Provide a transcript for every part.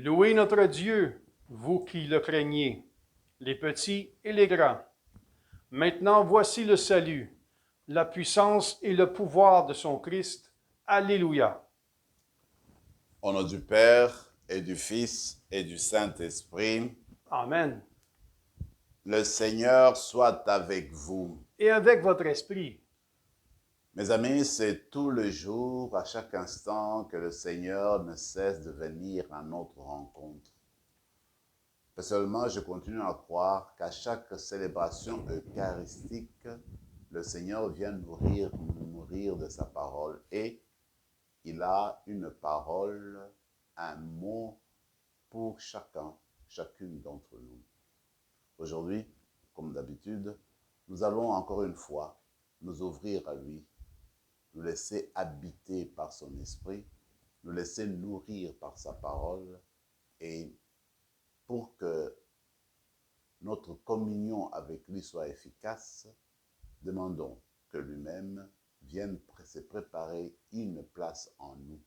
Louez notre Dieu, vous qui le craignez, les petits et les grands. Maintenant voici le salut, la puissance et le pouvoir de son Christ. Alléluia. Au nom du Père et du Fils et du Saint-Esprit, Amen. le Seigneur soit avec vous. Et avec votre esprit. Mes amis, c'est tous les jours, à chaque instant, que le Seigneur ne cesse de venir à notre rencontre. Personnellement, je continue à croire qu'à chaque célébration eucharistique, le Seigneur vient nous nourrir de sa parole et il a une parole, un mot pour chacune d'entre nous. Aujourd'hui, comme d'habitude, nous allons encore une fois nous ouvrir à lui, nous laisser habiter par son esprit, nous laisser nourrir par sa parole et pour que notre communion avec lui soit efficace, demandons que lui-même vienne se préparer une place en nous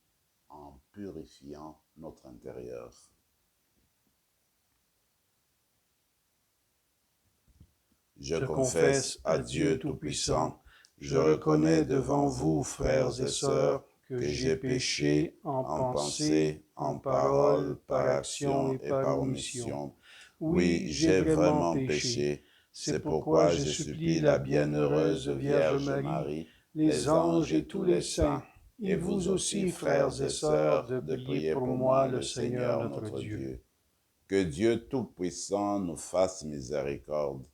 en purifiant notre intérieur. Je confesse à Dieu Tout-Puissant, je reconnais devant vous, frères et sœurs, que j'ai péché en pensée, en parole, par action et par omission. Oui, j'ai vraiment péché. C'est pourquoi je supplie la bienheureuse Vierge Marie, les anges et tous les saints, et vous aussi, frères et sœurs, de prier pour moi, le Seigneur notre Dieu. Que Dieu Tout-Puissant nous fasse miséricorde,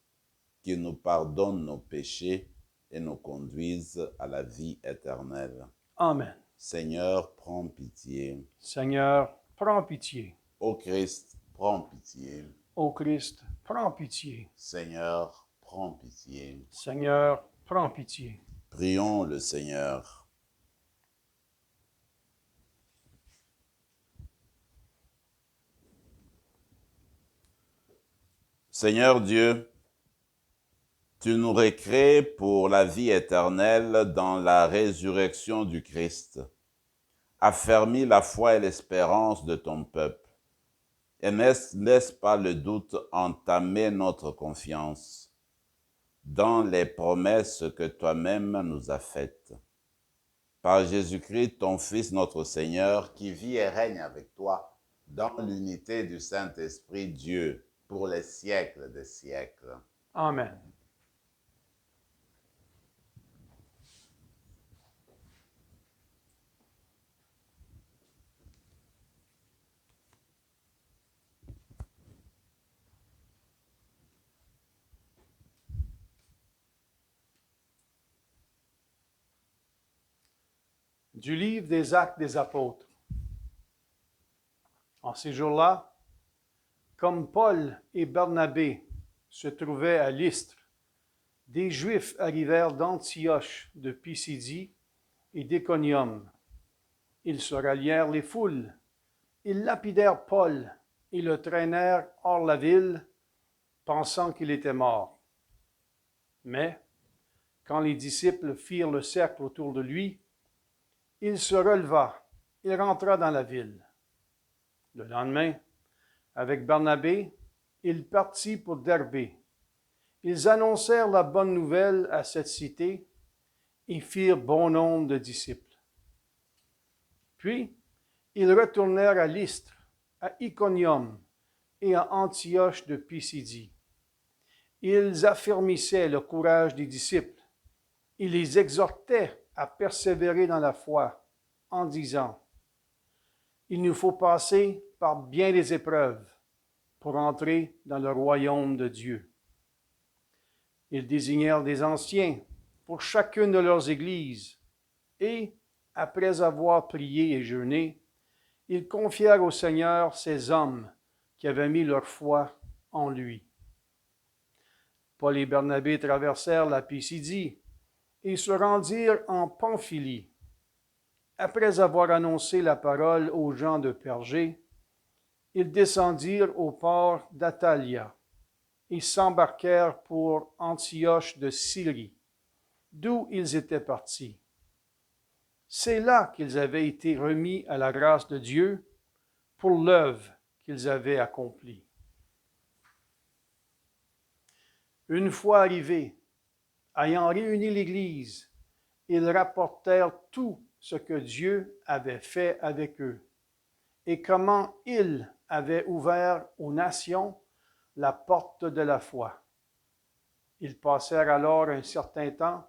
qu'il nous pardonne nos péchés et nous conduise à la vie éternelle. Amen. Seigneur, prends pitié. Seigneur, prends pitié. Ô Christ, prends pitié. Ô Christ, prends pitié. Seigneur, prends pitié. Seigneur, prends pitié. Prions le Seigneur. Seigneur Dieu, tu nous recrées pour la vie éternelle dans la résurrection du Christ. Affermis la foi et l'espérance de ton peuple. Et ne laisse pas le doute entamer notre confiance dans les promesses que toi-même nous as faites. Par Jésus-Christ, ton Fils, notre Seigneur, qui vit et règne avec toi dans l'unité du Saint-Esprit, Dieu, pour les siècles des siècles. Amen. Du livre des Actes des Apôtres. En ces jours-là, comme Paul et Barnabé se trouvaient à Lystre, des Juifs arrivèrent d'Antioche, de Pisidie et d'Iconium. Ils se rallièrent les foules. Ils lapidèrent Paul et le traînèrent hors la ville, pensant qu'il était mort. Mais, quand les disciples firent le cercle autour de lui, il se releva et rentra dans la ville. Le lendemain, avec Barnabé, il partit pour Derbé. Ils annoncèrent la bonne nouvelle à cette cité et firent bon nombre de disciples. Puis, ils retournèrent à Lystre, à Iconium et à Antioche de Pisidie. Ils affermissaient le courage des disciples. Ils les exhortaient à persévérer dans la foi en disant: il nous faut passer par bien des épreuves pour entrer dans le royaume de Dieu. Ils désignèrent des anciens pour chacune de leurs églises et, après avoir prié et jeûné, ils confièrent au Seigneur ces hommes qui avaient mis leur foi en lui. Paul et Barnabé traversèrent la Pisidie et se rendirent en Pamphylie. Après avoir annoncé la parole aux gens de Pergé, ils descendirent au port d'Attalia et s'embarquèrent pour Antioche de Syrie, d'où ils étaient partis. C'est là qu'ils avaient été remis à la grâce de Dieu pour l'œuvre qu'ils avaient accompli. Une fois arrivés, ayant réuni l'Église, ils rapportèrent tout ce que Dieu avait fait avec eux et comment il avait ouvert aux nations la porte de la foi. Ils passèrent alors un certain temps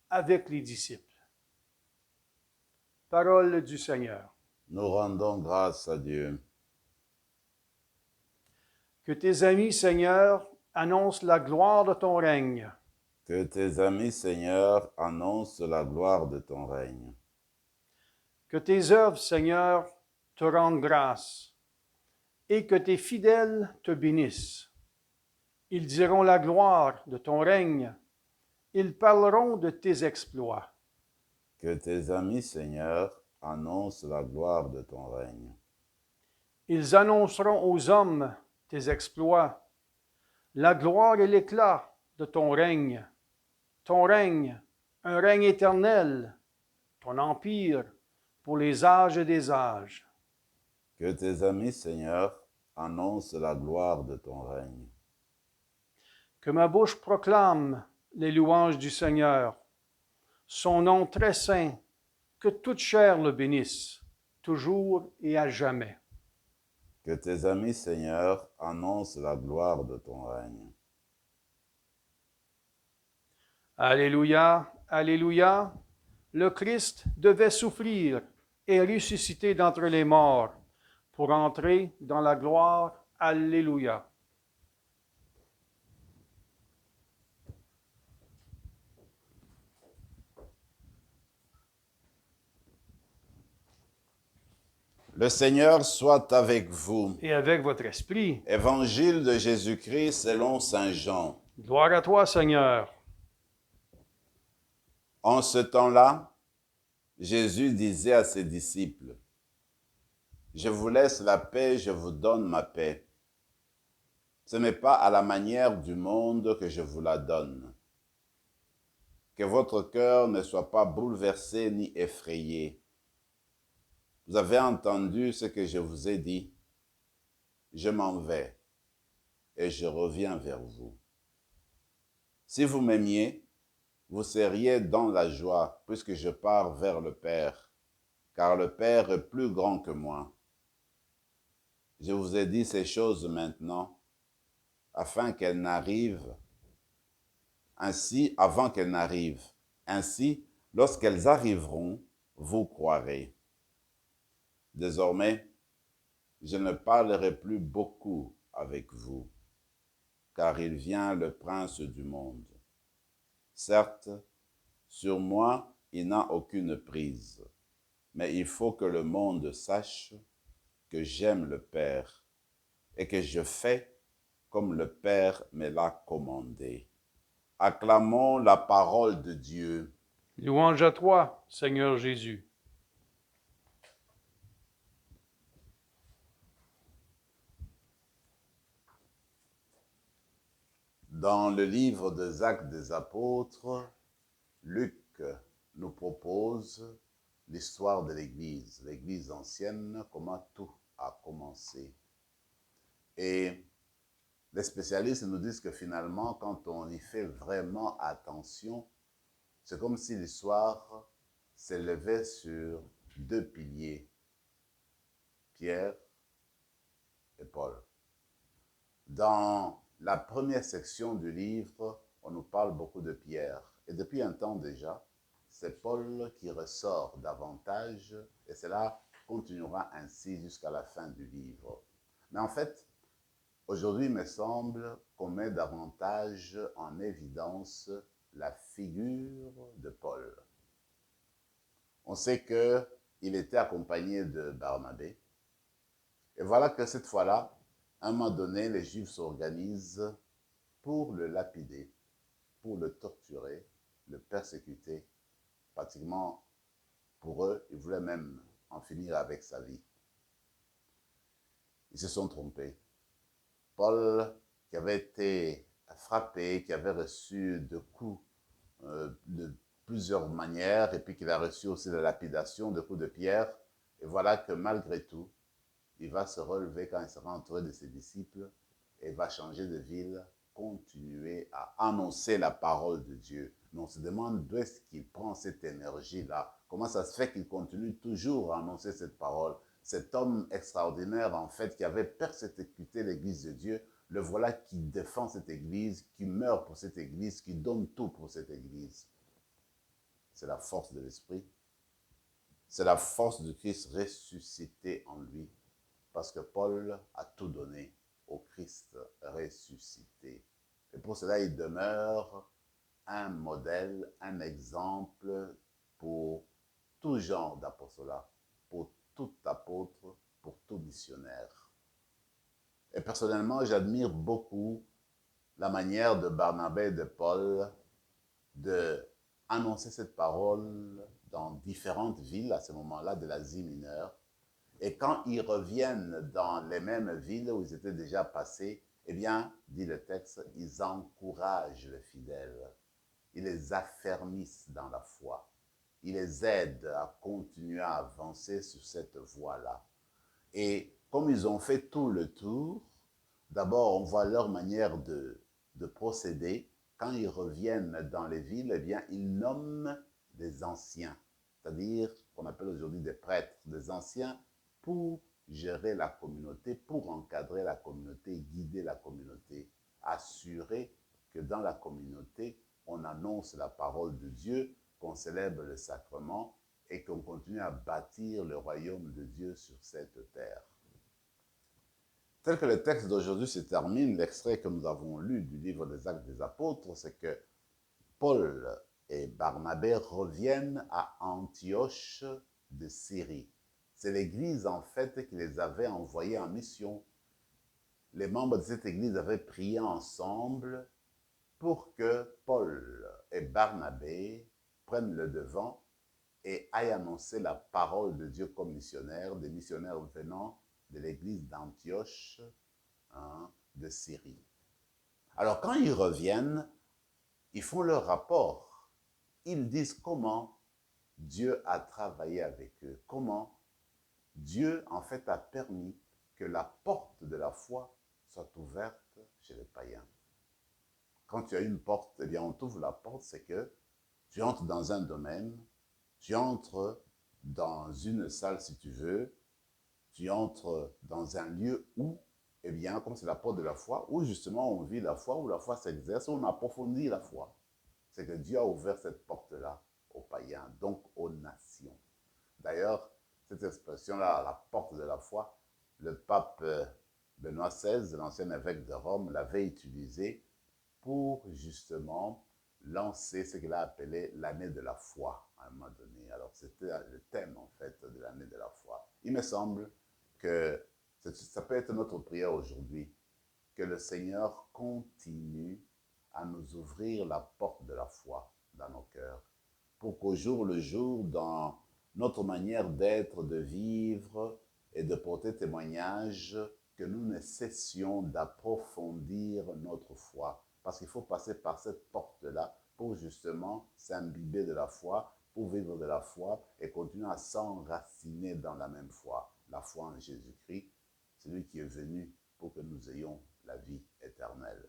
avec les disciples. Parole du Seigneur. Nous rendons grâce à Dieu. Que tes amis, Seigneur, annoncent la gloire de ton règne. Que tes amis, Seigneur, annoncent la gloire de ton règne. Que tes œuvres, Seigneur, te rendent grâce et que tes fidèles te bénissent. Ils diront la gloire de ton règne. Ils parleront de tes exploits. Que tes amis, Seigneur, annoncent la gloire de ton règne. Ils annonceront aux hommes tes exploits, la gloire et l'éclat de ton règne, un règne éternel, ton empire pour les âges des âges. Que tes amis, Seigneur, annoncent la gloire de ton règne. Que ma bouche proclame les louanges du Seigneur, son nom très saint, que toute chair le bénisse, toujours et à jamais. Que tes amis, Seigneur, annoncent la gloire de ton règne. Alléluia, Alléluia, le Christ devait souffrir et ressusciter d'entre les morts pour entrer dans la gloire. Alléluia. Le Seigneur soit avec vous. Et avec votre esprit. Évangile de Jésus-Christ selon saint Jean. Gloire à toi, Seigneur. En ce temps-là, Jésus disait à ses disciples, « Je vous laisse la paix, je vous donne ma paix. Ce n'est pas à la manière du monde que je vous la donne. Que votre cœur ne soit pas bouleversé ni effrayé. Vous avez entendu ce que je vous ai dit. Je m'en vais et je reviens vers vous. Si vous m'aimiez, vous seriez dans la joie, puisque je pars vers le Père, car le Père est plus grand que moi. Je vous ai dit ces choses maintenant, afin qu'elles n'arrivent, avant qu'elles n'arrivent. Ainsi, lorsqu'elles arriveront, vous croirez. Désormais, je ne parlerai plus beaucoup avec vous, car il vient le prince du monde. Certes, sur moi, il n'a aucune prise, mais il faut que le monde sache que j'aime le Père et que je fais comme le Père me l'a commandé. Acclamons la parole de Dieu. Louange à toi, Seigneur Jésus. Dans le livre des Actes des Apôtres, Luc nous propose l'histoire de l'Église ancienne, comment tout a commencé. Et les spécialistes nous disent que finalement, quand on y fait vraiment attention, c'est comme si l'histoire s'élevait sur deux piliers, Pierre et Paul. Dans la première section du livre, on nous parle beaucoup de Pierre. Et depuis un temps déjà, c'est Paul qui ressort davantage, et cela continuera ainsi jusqu'à la fin du livre. Mais en fait, aujourd'hui, il me semble qu'on met davantage en évidence la figure de Paul. On sait qu'il était accompagné de Barnabé. Et voilà que cette fois-là, à un moment donné, les Juifs s'organisent pour le lapider, pour le torturer, le persécuter. Pratiquement, pour eux, ils voulaient même en finir avec sa vie. Ils se sont trompés. Paul, qui avait été frappé, qui avait reçu de coups de plusieurs manières, et puis qu'il a reçu aussi la lapidation de coups de pierre, et voilà que malgré tout, il va se relever quand il sera entouré de ses disciples et va changer de ville, continuer à annoncer la parole de Dieu. Mais on se demande d'où est-ce qu'il prend cette énergie-là. Comment ça se fait qu'il continue toujours à annoncer cette parole? Cet homme extraordinaire, en fait, qui avait persécuté l'Église de Dieu, le voilà qui défend cette Église, qui meurt pour cette Église, qui donne tout pour cette Église. C'est la force de l'Esprit. C'est la force de Christ ressuscité en lui. Parce que Paul a tout donné au Christ ressuscité. Et pour cela, il demeure un modèle, un exemple pour tout genre d'apostolat, pour tout apôtre, pour tout missionnaire. Et personnellement, j'admire beaucoup la manière de Barnabé et de Paul de annoncer cette parole dans différentes villes à ce moment-là de l'Asie mineure. Et quand ils reviennent dans les mêmes villes où ils étaient déjà passés, eh bien, dit le texte, ils encouragent les fidèles. Ils les affermissent dans la foi. Ils les aident à continuer à avancer sur cette voie-là. Et comme ils ont fait tout le tour, d'abord, on voit leur manière de procéder. Quand ils reviennent dans les villes, eh bien, ils nomment des anciens, c'est-à-dire qu'on appelle aujourd'hui des prêtres, des anciens pour gérer la communauté, pour encadrer la communauté, guider la communauté, assurer que dans la communauté, on annonce la parole de Dieu, qu'on célèbre le sacrement et qu'on continue à bâtir le royaume de Dieu sur cette terre. Tel que le texte d'aujourd'hui se termine, l'extrait que nous avons lu du livre des Actes des Apôtres, c'est que Paul et Barnabé reviennent à Antioche de Syrie. C'est l'église, en fait, qui les avait envoyés en mission. Les membres de cette église avaient prié ensemble pour que Paul et Barnabé prennent le devant et aillent annoncer la parole de Dieu comme missionnaires, des missionnaires venant de l'église d'Antioche, de Syrie. Alors quand ils reviennent, ils font leur rapport. Ils disent comment Dieu a travaillé avec eux, comment Dieu en fait a permis que la porte de la foi soit ouverte chez les païens. Quand tu as une porte, eh bien on t'ouvre la porte, c'est que tu entres dans un domaine, tu entres dans une salle si tu veux, tu entres dans un lieu où, eh bien, comme c'est la porte de la foi, où justement on vit la foi, où la foi s'exerce, où on approfondit la foi. C'est que Dieu a ouvert cette porte-là aux païens, donc aux nations. D'ailleurs, cette expression-là, la porte de la foi, le pape Benoît XVI, l'ancien évêque de Rome, l'avait utilisée pour justement lancer ce qu'il a appelé l'année de la foi à un moment donné. Alors c'était le thème en fait de l'année de la foi. Il me semble que ça peut être notre prière aujourd'hui, que le Seigneur continue à nous ouvrir la porte de la foi dans nos cœurs, pour qu'au jour le jour, dans notre manière d'être, de vivre et de porter témoignage, que nous ne cessions d'approfondir notre foi. Parce qu'il faut passer par cette porte-là pour justement s'imbiber de la foi, pour vivre de la foi et continuer à s'enraciner dans la même foi. La foi en Jésus-Christ, c'est lui qui est venu pour que nous ayons la vie éternelle.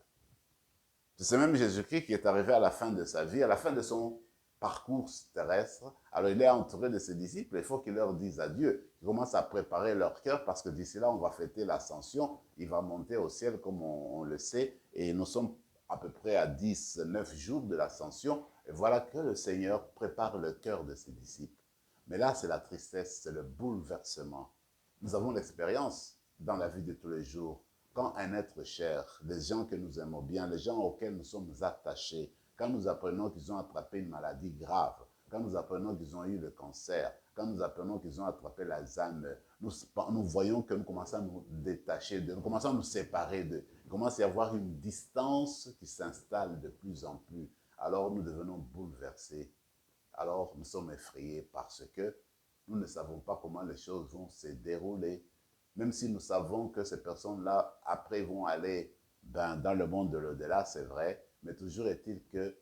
C'est ce même Jésus-Christ qui est arrivé à la fin de sa vie, à la fin de son parcours terrestre. Alors il est entouré de ses disciples, il faut qu'il leur dise adieu. Il commence à préparer leur cœur parce que d'ici là, on va fêter l'ascension. Il va monter au ciel comme on le sait et nous sommes à peu près à 10, 9 jours de l'ascension. Et voilà que le Seigneur prépare le cœur de ses disciples. Mais là, c'est la tristesse, c'est le bouleversement. Nous avons l'expérience dans la vie de tous les jours. Quand un être cher, les gens que nous aimons bien, les gens auxquels nous sommes attachés, quand nous apprenons qu'ils ont attrapé une maladie grave, quand nous apprenons qu'ils ont eu le cancer, quand nous apprenons qu'ils ont attrapé l'Alzheimer, nous voyons que nous commençons à nous détacher d'eux, nous commençons à nous séparer d'eux. Il commence à y avoir une distance qui s'installe de plus en plus. Alors nous devenons bouleversés. Alors nous sommes effrayés parce que nous ne savons pas comment les choses vont se dérouler. Même si nous savons que ces personnes-là, après, vont aller dans le monde de l'au-delà, c'est vrai, mais toujours est-il que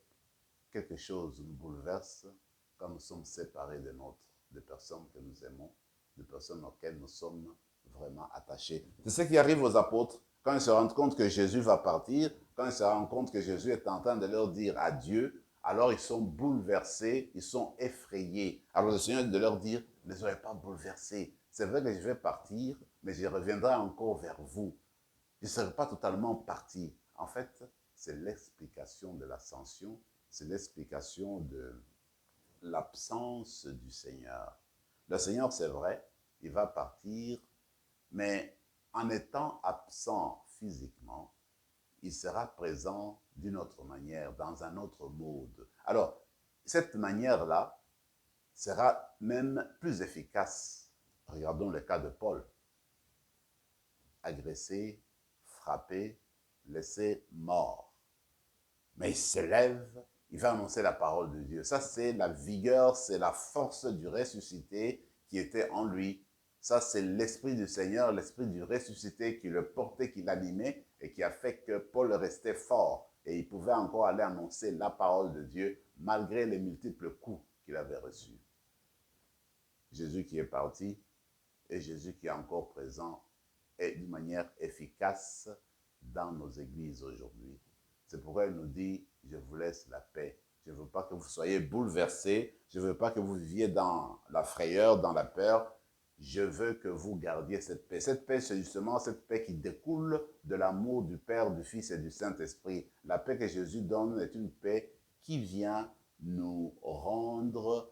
quelque chose nous bouleverse quand nous sommes séparés des nôtres, des personnes que nous aimons, des personnes auxquelles nous sommes vraiment attachés. C'est ce qui arrive aux apôtres quand ils se rendent compte que Jésus va partir, quand ils se rendent compte que Jésus est en train de leur dire adieu, alors ils sont bouleversés, ils sont effrayés. Alors le Seigneur de leur dire, ne soyez pas bouleversés. C'est vrai que je vais partir, mais je reviendrai encore vers vous. Je ne serai pas totalement parti. En fait, c'est l'explication de l'ascension, c'est l'explication de l'absence du Seigneur. Le Seigneur, c'est vrai, il va partir, mais en étant absent physiquement, il sera présent d'une autre manière, dans un autre mode. Alors, cette manière-là sera même plus efficace. Regardons le cas de Paul. Agressé, frappé, laissé mort. Mais il se lève, il va annoncer la parole de Dieu. Ça, c'est la vigueur, c'est la force du ressuscité qui était en lui. Ça, c'est l'Esprit du Seigneur, l'Esprit du ressuscité qui le portait, qui l'animait et qui a fait que Paul restait fort. Et il pouvait encore aller annoncer la parole de Dieu malgré les multiples coups qu'il avait reçus. Jésus qui est parti et Jésus qui est encore présent et d'une manière efficace dans nos églises aujourd'hui. C'est pourquoi il nous dit, je vous laisse la paix. Je ne veux pas que vous soyez bouleversés. Je ne veux pas que vous viviez dans la frayeur, dans la peur. Je veux que vous gardiez cette paix. Cette paix, c'est justement cette paix qui découle de l'amour du Père, du Fils et du Saint-Esprit. La paix que Jésus donne est une paix qui vient nous rendre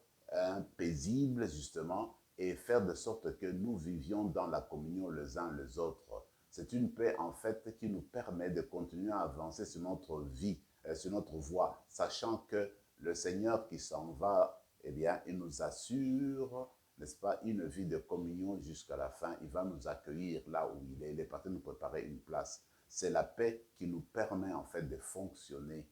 paisibles, justement, et faire de sorte que nous vivions dans la communion les uns les autres. C'est une paix, en fait, qui nous permet de continuer à avancer sur notre vie, sur notre voie, sachant que le Seigneur qui s'en va, eh bien, il nous assure, n'est-ce pas, une vie de communion jusqu'à la fin. Il va nous accueillir là où il est. Il est parti nous préparer une place. C'est la paix qui nous permet, en fait, de fonctionner.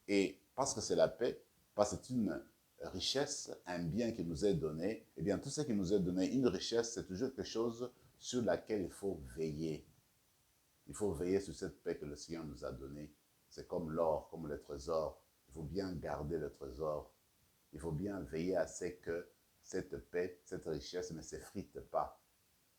Et parce que c'est la paix, parce que c'est une richesse, un bien qui nous est donné, eh bien, tout ce qui nous est donné, une richesse, c'est toujours quelque chose sur laquelle il faut veiller. Il faut veiller sur cette paix que le Seigneur nous a donnée. C'est comme l'or, comme le trésor. Il faut bien garder le trésor. Il faut bien veiller à ce que cette paix, cette richesse ne s'effrite pas.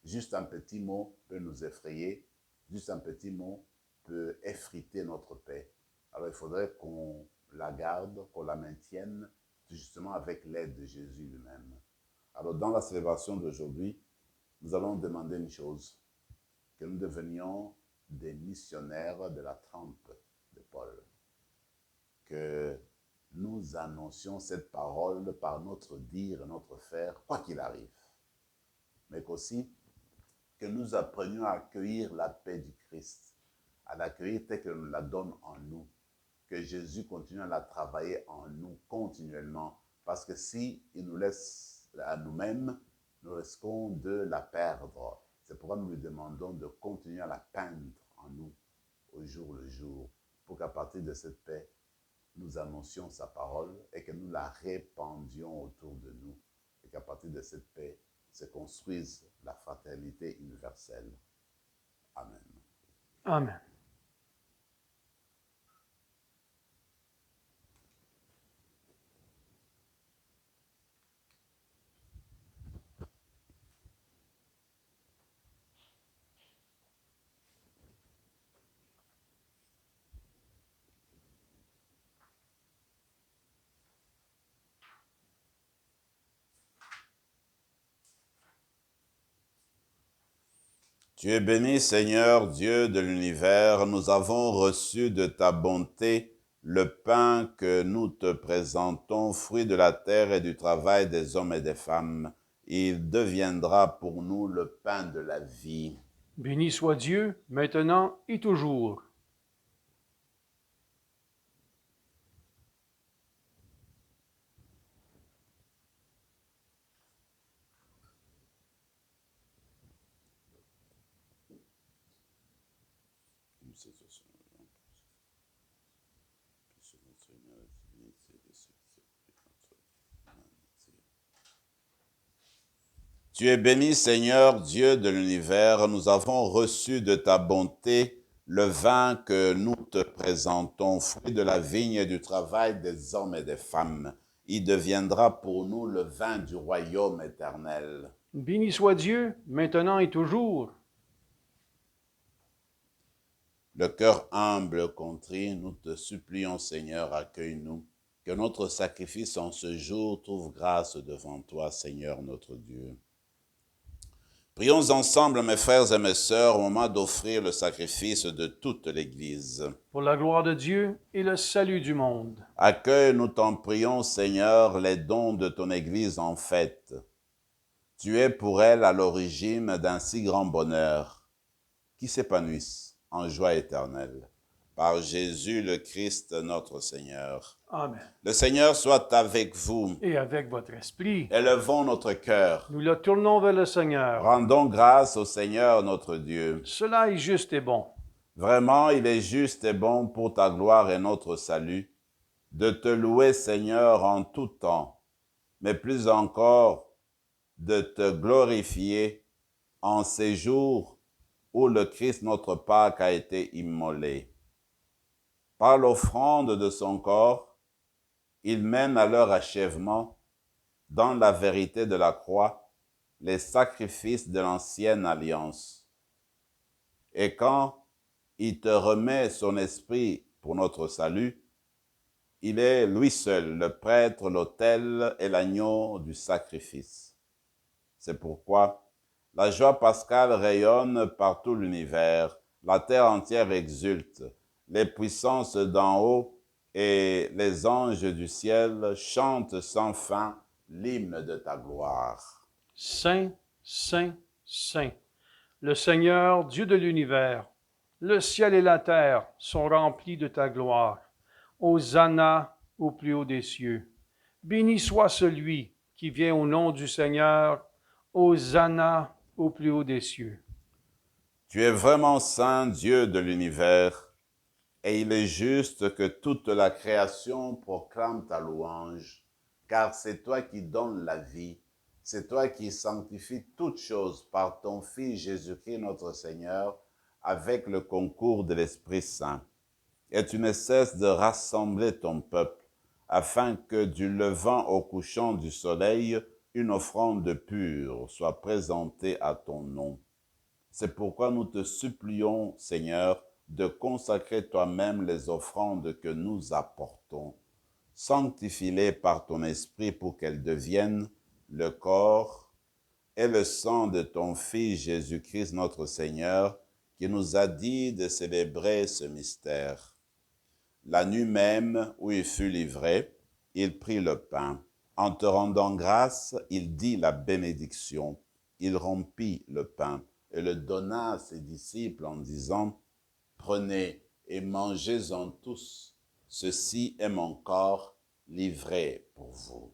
Juste un petit mot peut nous effrayer. Juste un petit mot peut effriter notre paix. Alors il faudrait qu'on la garde, qu'on la maintienne, justement avec l'aide de Jésus lui-même. Alors dans la célébration d'aujourd'hui, nous allons demander une chose, que nous devenions des missionnaires de la trempe de Paul. Que nous annoncions cette parole par notre dire et notre faire, quoi qu'il arrive. Mais qu'aussi, que nous apprenions à accueillir la paix du Christ, à l'accueillir telle que nous la donne en nous. Que Jésus continue à la travailler en nous continuellement. Parce que si il nous laisse à nous-mêmes, nous risquons de la perdre. C'est pourquoi nous lui demandons de continuer à la peindre en nous au jour le jour, pour qu'à partir de cette paix, nous annoncions sa parole et que nous la répandions autour de nous. Et qu'à partir de cette paix, se construise la fraternité universelle. Amen. Amen. Tu es béni, Seigneur, Dieu de l'univers. Nous avons reçu de ta bonté le pain que nous te présentons, fruit de la terre et du travail des hommes et des femmes. Il deviendra pour nous le pain de la vie. Béni soit Dieu, maintenant et toujours. Tu es béni, Seigneur, Dieu de l'univers. Nous avons reçu de ta bonté le vin que nous te présentons, fruit de la vigne et du travail des hommes et des femmes. il deviendra pour nous le vin du royaume éternel. Béni soit Dieu, maintenant et toujours. Le cœur humble, contrit, nous te supplions, Seigneur, accueille-nous. Que notre sacrifice en ce jour trouve grâce devant toi, Seigneur notre Dieu. Prions ensemble, mes frères et mes sœurs, au moment d'offrir le sacrifice de toute l'Église. Pour la gloire de Dieu et le salut du monde. Accueille, nous t'en prions, Seigneur, les dons de ton Église en fête. Tu es pour elle à l'origine d'un si grand bonheur, qui s'épanouisse en joie éternelle. Par Jésus le Christ, notre Seigneur. Amen. Le Seigneur soit avec vous. Et avec votre esprit. Élevons notre cœur. Nous le tournons vers le Seigneur. Rendons grâce au Seigneur notre Dieu. Cela est juste et bon. Vraiment, il est juste et bon pour ta gloire et notre salut, de te louer, Seigneur, en tout temps, mais plus encore, de te glorifier en ces jours où le Christ, notre Pâque, a été immolé. Par l'offrande de son corps, il mène à leur achèvement, dans la vérité de la croix, les sacrifices de l'ancienne alliance. Et quand il te remet son esprit pour notre salut, il est lui seul, le prêtre, l'autel et l'agneau du sacrifice. C'est pourquoi la joie pascale rayonne par tout l'univers, la terre entière exulte, les puissances d'en haut et les anges du ciel chantent sans fin l'hymne de ta gloire. Saint, Saint, Saint, le Seigneur, Dieu de l'univers, le ciel et la terre sont remplis de ta gloire. Hosanna au plus haut des cieux. Béni soit celui qui vient au nom du Seigneur. Hosanna au plus haut des cieux. Tu es vraiment saint, Dieu de l'univers, et il est juste que toute la création proclame ta louange, car c'est toi qui donnes la vie, c'est toi qui sanctifies toutes choses par ton Fils Jésus-Christ notre Seigneur, avec le concours de l'Esprit Saint. Et tu ne cesses de rassembler ton peuple, afin que du levant au couchant du soleil, une offrande pure soit présentée à ton nom. C'est pourquoi nous te supplions, Seigneur, de consacrer toi-même les offrandes que nous apportons. Sanctifie-les par ton esprit pour qu'elles deviennent le corps et le sang de ton Fils Jésus-Christ notre Seigneur, qui nous a dit de célébrer ce mystère. La nuit même où il fut livré, il prit le pain. En te rendant grâce, il dit la bénédiction. Il rompit le pain et le donna à ses disciples en disant, « Prenez et mangez-en tous, ceci est mon corps livré pour vous. »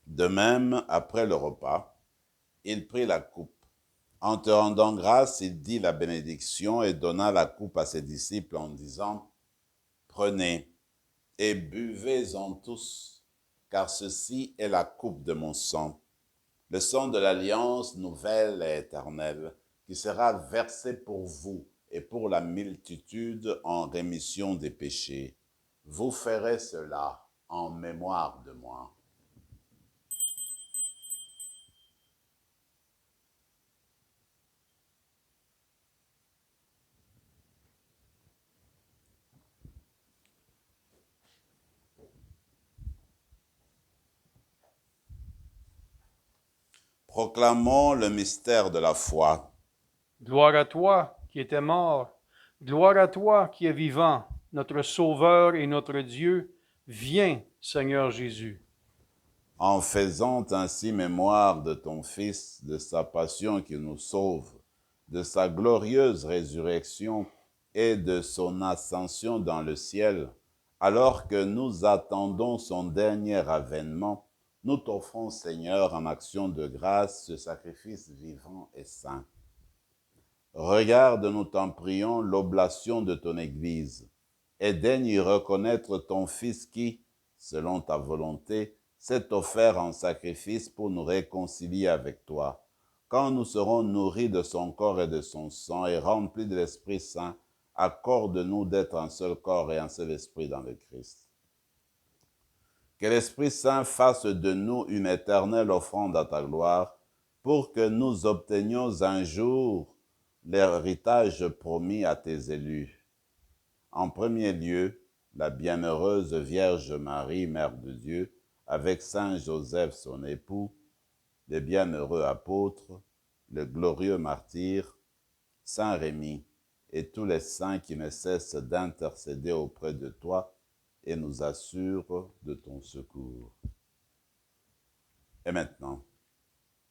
De même, après le repas, il prit la coupe. En te rendant grâce, il dit la bénédiction et donna la coupe à ses disciples en disant, « Prenez et buvez-en tous, car ceci est la coupe de mon sang, le sang de l'alliance nouvelle et éternelle, qui sera versé pour vous et pour la multitude en rémission des péchés. Vous ferez cela en mémoire de moi. » Proclamons le mystère de la foi. Gloire à toi qui étais mort, gloire à toi qui es vivant, notre Sauveur et notre Dieu. Viens, Seigneur Jésus. En faisant ainsi mémoire de ton Fils, de sa passion qui nous sauve, de sa glorieuse résurrection et de son ascension dans le ciel, alors que nous attendons son dernier avènement, nous t'offrons, Seigneur, en action de grâce, ce sacrifice vivant et saint. Regarde, nous t'en prions, l'oblation de ton Église, et daigne y reconnaître ton Fils qui, selon ta volonté, s'est offert en sacrifice pour nous réconcilier avec toi. Quand nous serons nourris de son corps et de son sang et remplis de l'Esprit Saint, accorde-nous d'être un seul corps et un seul esprit dans le Christ. Que l'Esprit Saint fasse de nous une éternelle offrande à ta gloire, pour que nous obtenions un jour l'héritage promis à tes élus. En premier lieu, la bienheureuse Vierge Marie, Mère de Dieu, avec Saint Joseph, son époux, les bienheureux apôtres, le glorieux martyr, Saint Rémy, et tous les saints qui ne cessent d'intercéder auprès de toi et nous assurent de ton secours. Et maintenant,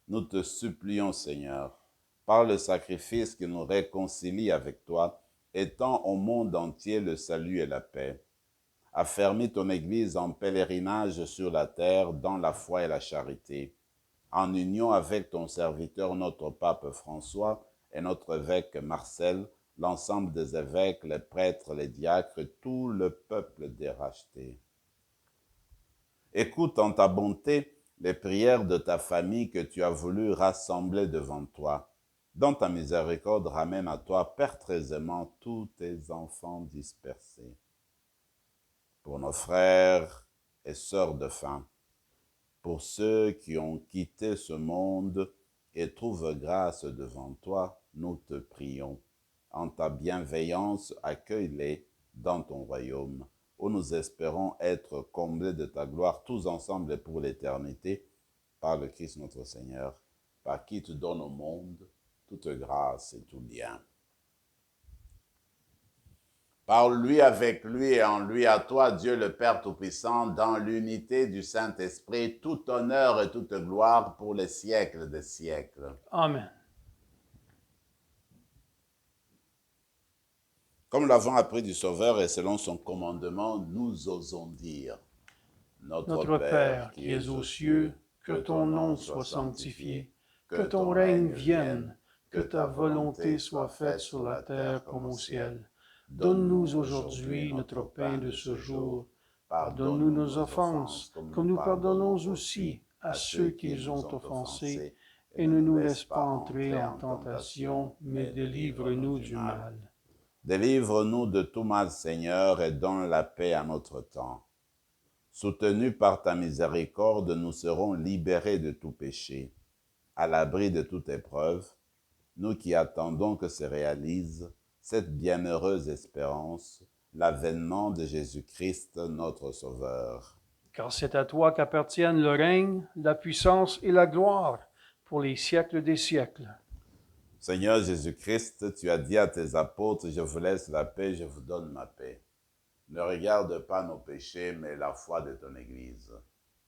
nous te supplions, Seigneur, par le sacrifice qui nous réconcilie avec toi, étends au monde entier le salut et la paix. Affermis ton Église en pèlerinage sur la terre dans la foi et la charité, en union avec ton serviteur, notre pape François, et notre évêque Marcel, l'ensemble des évêques, les prêtres, les diacres, tout le peuple des rachetés. Écoute en ta bonté les prières de ta famille que tu as voulu rassembler devant toi. Dans ta miséricorde, ramène à toi, Père très aimant, tous tes enfants dispersés. Pour nos frères et sœurs de faim, pour ceux qui ont quitté ce monde et trouvent grâce devant toi, nous te prions. En ta bienveillance, accueille-les dans ton royaume, où nous espérons être comblés de ta gloire tous ensemble et pour l'éternité, par le Christ notre Seigneur, par qui tu donnes au monde toute grâce et tout bien. Par lui, avec lui et en lui, à toi, Dieu le Père Tout-Puissant, dans l'unité du Saint-Esprit, tout honneur et toute gloire pour les siècles des siècles. Amen. Comme l'avons appris du Sauveur et selon son commandement, nous osons dire, Notre Père qui es aux cieux, que ton nom soit sanctifié, que ton règne vienne, que ta volonté soit faite sur la terre comme au ciel. Donne-nous aujourd'hui notre pain de ce jour. Pardonne-nous nos offenses, comme nous pardonnons aussi à ceux qui nous ont offensés, et ne nous laisse pas entrer en tentation, mais délivre-nous du mal. Délivre-nous de tout mal, Seigneur, et donne la paix à notre temps. Soutenus par ta miséricorde, nous serons libérés de tout péché, à l'abri de toute épreuve, nous qui attendons que se réalise cette bienheureuse espérance, l'avènement de Jésus-Christ, notre Sauveur. Car c'est à toi qu'appartiennent le règne, la puissance et la gloire pour les siècles des siècles. Seigneur Jésus-Christ, tu as dit à tes apôtres, je vous laisse la paix, je vous donne ma paix. Ne regarde pas nos péchés, mais la foi de ton Église,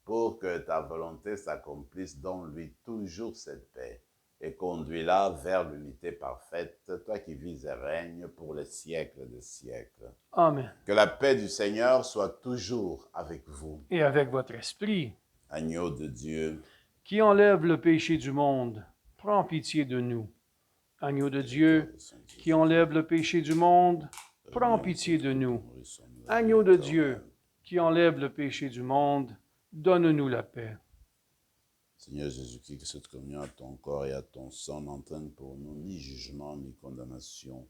pour que ta volonté s'accomplisse, donne-lui toujours cette paix, et conduis-la vers l'unité parfaite, toi qui vis et règnes pour les siècles des siècles. Amen. Que la paix du Seigneur soit toujours avec vous. Et avec votre esprit, Agneau de Dieu, qui enlève le péché du monde, prends pitié de nous. Agneau de Dieu, qui enlève le péché du monde, prends pitié de nous. Agneau de Dieu, qui enlève le péché du monde, donne-nous la paix. Seigneur Jésus-Christ, que cette communion à ton corps et à ton sang n'entraîne pour nous ni jugement ni condamnation,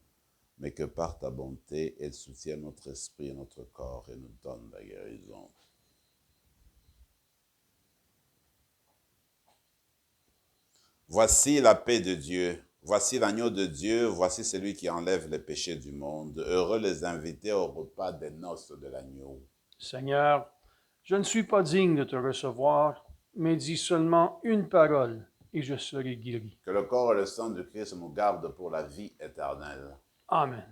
mais que par ta bonté, elle soutienne notre esprit et notre corps et nous donne la guérison. Voici la paix de Dieu, voici l'agneau de Dieu, voici celui qui enlève les péchés du monde. Heureux les invités au repas des noces de l'agneau. Seigneur, je ne suis pas digne de te recevoir, mais dis seulement une parole, et je serai guéri. Que le corps et le sang de Christ nous gardent pour la vie éternelle. Amen.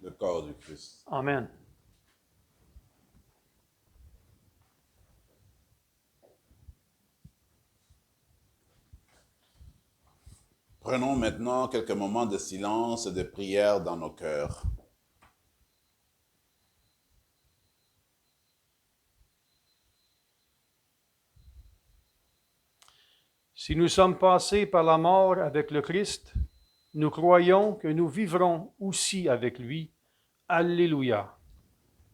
Le corps du Christ. Amen. Prenons maintenant quelques moments de silence et de prière dans nos cœurs. Si nous sommes passés par la mort avec le Christ, nous croyons que nous vivrons aussi avec lui. Alléluia.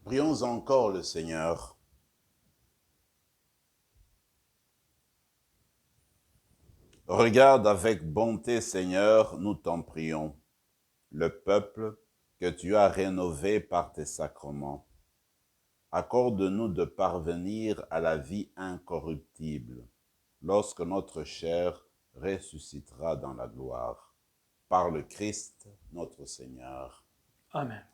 Prions encore le Seigneur. Regarde avec bonté, Seigneur, nous t'en prions, le peuple que tu as rénové par tes sacrements. Accorde-nous de parvenir à la vie incorruptible, lorsque notre chair ressuscitera dans la gloire. Par le Christ, notre Seigneur. Amen.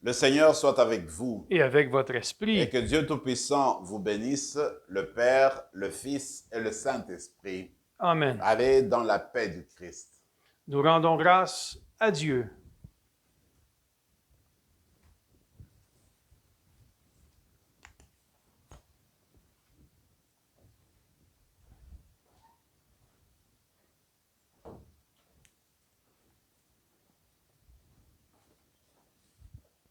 Le Seigneur soit avec vous. Et avec votre esprit. Et que Dieu Tout-Puissant vous bénisse, le Père, le Fils et le Saint-Esprit. Amen. Allez dans la paix du Christ. Nous rendons grâce à Dieu.